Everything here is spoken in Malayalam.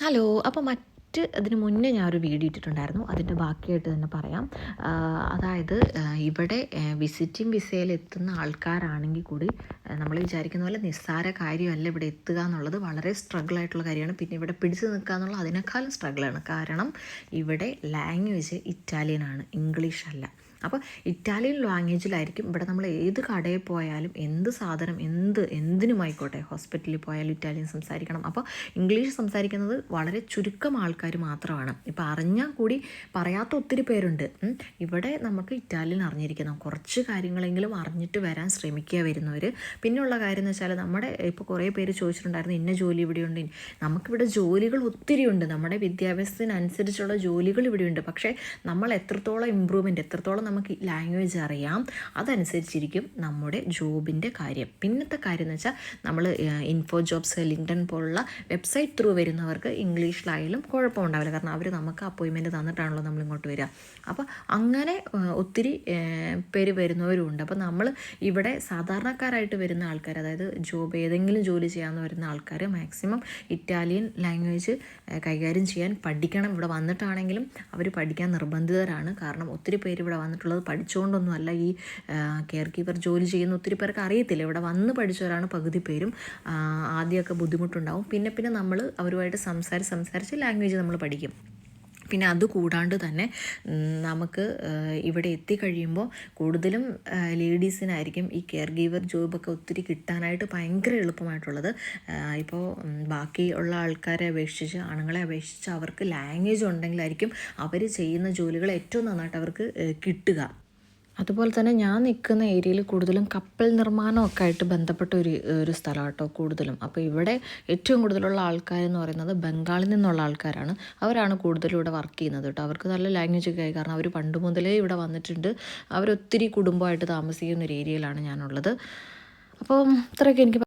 ഹലോ. അപ്പോൾ അതിന് മുന്നേ ഞാനൊരു വീഡിയോ ഇട്ടിട്ടുണ്ടായിരുന്നു. അതിൻ്റെ ബാക്കിയായിട്ട് തന്നെ പറയാം. അതായത് ഇവിടെ വിസിറ്റിംഗ് വിസയിൽ എത്തുന്ന ആൾക്കാരാണെങ്കിൽ കൂടി നമ്മൾ വിചാരിക്കുന്ന പോലെ നിസ്സാര കാര്യമല്ല ഇവിടെ എത്തുക എന്നുള്ളത്. വളരെ സ്ട്രഗിൾ ആയിട്ടുള്ള കാര്യമാണ്. പിന്നെ ഇവിടെ പിടിച്ചു നിൽക്കുക എന്നുള്ളത് അതിനേക്കാളും സ്ട്രഗിളാണ്. കാരണം ഇവിടെ ലാംഗ്വേജ് ഇറ്റാലിയനാണ്, ഇംഗ്ലീഷ് അല്ല. അപ്പോൾ ഇറ്റാലിയൻ ലാംഗ്വേജിലായിരിക്കും ഇവിടെ നമ്മൾ ഏത് കടയിൽ പോയാലും എന്ത് സാധനം എന്തിനുമായിക്കോട്ടെ, ഹോസ്പിറ്റലിൽ പോയാലും ഇറ്റാലിയൻ സംസാരിക്കണം. അപ്പോൾ ഇംഗ്ലീഷ് സംസാരിക്കുന്നത് വളരെ ചുരുക്കം ആൾക്കാർ മാത്രമാണ്. ഇപ്പോൾ അറിഞ്ഞാൽ കൂടി പറയാത്ത ഒത്തിരി പേരുണ്ട്. ഇവിടെ നമുക്ക് ഇറ്റാലിയൻ അറിഞ്ഞിരിക്കണം. കുറച്ച് കാര്യങ്ങളെങ്കിലും അറിഞ്ഞിട്ട് വരാൻ ശ്രമിക്കുക വരുന്നവർ. പിന്നെയുള്ള കാര്യം എന്ന് വെച്ചാൽ നമ്മുടെ ഇപ്പോൾ കുറേ പേര് ചോദിച്ചിട്ടുണ്ടായിരുന്നു ഇന്ന ജോലി ഇവിടെയുണ്ട്. നമുക്കിവിടെ ജോലികൾ ഒത്തിരിയുണ്ട്, നമ്മുടെ വിദ്യാഭ്യാസത്തിനനുസരിച്ചുള്ള ജോലികൾ ഇവിടെയുണ്ട്. പക്ഷേ നമ്മൾ എത്രത്തോളം ഇമ്പ്രൂവ്മെൻറ്റ്, എത്രത്തോളം നമുക്ക് ലാംഗ്വേജ് അറിയാം, അതനുസരിച്ചിരിക്കും നമ്മുടെ ജോബിൻ്റെ കാര്യം. പിന്നത്തെ കാര്യം എന്ന് വെച്ചാൽ നമ്മൾ ഇൻഫോ ജോബ്സ്, ലിങ്ക്ഡൻ പോലുള്ള വെബ്സൈറ്റ് ത്രൂ വരുന്നവർക്ക് ഇംഗ്ലീഷിലായാലും കുഴപ്പമുണ്ടാവില്ല. കാരണം അവർ നമുക്ക് അപ്പോയിൻമെൻറ്റ് തന്നിട്ടാണല്ലോ നമ്മൾ ഇങ്ങോട്ട് വരിക. അപ്പോൾ അങ്ങനെ ഒത്തിരി പേര് വരുന്നവരുമുണ്ട്. അപ്പോൾ നമ്മൾ ഇവിടെ സാധാരണക്കാരായിട്ട് വരുന്ന ആൾക്കാർ, അതായത് ഏതെങ്കിലും ജോലി ചെയ്യാമെന്ന് വരുന്ന ആൾക്കാർ മാക്സിമം ഇറ്റാലിയൻ ലാംഗ്വേജ് കൈകാര്യം ചെയ്യാൻ പഠിക്കണം. ഇവിടെ വന്നിട്ടാണെങ്കിലും അവർ പഠിക്കാൻ നിർബന്ധിതരാണ്. കാരണം ഒത്തിരി പേര് ഇവിടെ വന്നിട്ടുള്ളത് പഠിച്ചുകൊണ്ടൊന്നുമല്ല. ഈ കെയർ കീപ്പർ ജോലി ചെയ്യുന്ന ഒത്തിരി പേർക്ക് അറിയത്തില്ല. ഇവിടെ വന്ന് പഠിച്ചവരാണ് പകുതി പേരും. ആദ്യമൊക്കെ ബുദ്ധിമുട്ടുണ്ടാവും. പിന്നെ നമ്മൾ അവരുമായിട്ട് സംസാരിച്ച് ലാംഗ്വേജ് നമ്മൾ പഠിക്കും. പിന്നെ അതുകൂടാണ്ട് തന്നെ നമുക്ക് ഇവിടെ എത്തിക്കഴിയുമ്പോൾ കൂടുതലും ലേഡീസിനായിരിക്കും ഈ കെയർ ഗീവർ ജോബൊക്കെ ഒത്തിരി കിട്ടാനായിട്ട് ഭയങ്കര എളുപ്പമായിട്ടുള്ളത്. ഇപ്പോൾ ബാക്കി ഉള്ള ആൾക്കാരെ അപേക്ഷിച്ച്, ആണുങ്ങളെ അപേക്ഷിച്ച് അവർക്ക് ലാംഗ്വേജ് ഉണ്ടെങ്കിലായിരിക്കും അവർ ചെയ്യുന്ന ജോലികൾ ഏറ്റവും നന്നായിട്ട് അവർക്ക് കിട്ടുക. അതുപോലെ തന്നെ ഞാൻ നിൽക്കുന്ന ഏരിയയിൽ കൂടുതലും കപ്പൽ നിർമ്മാണമൊക്കെ ആയിട്ട് ബന്ധപ്പെട്ട ഒരു സ്ഥലം കേട്ടോ കൂടുതലും. അപ്പോൾ ഇവിടെ ഏറ്റവും കൂടുതലുള്ള ആൾക്കാരെന്ന് പറയുന്നത് ബംഗാളിൽ നിന്നുള്ള ആൾക്കാരാണ്. അവരാണ് കൂടുതലും ഇവിടെ വർക്ക് ചെയ്യുന്നത് കേട്ടോ. അവർക്ക് നല്ല ലാംഗ്വേജ് ഒക്കെ ആയി. കാരണം അവർ പണ്ട് മുതലേ ഇവിടെ വന്നിട്ടുണ്ട്. അവരൊത്തിരി കുടുംബമായിട്ട് താമസിക്കുന്ന ഒരു ഏരിയയിലാണ് ഞാനുള്ളത്. അപ്പോൾ ഇത്രയൊക്കെ എനിക്ക്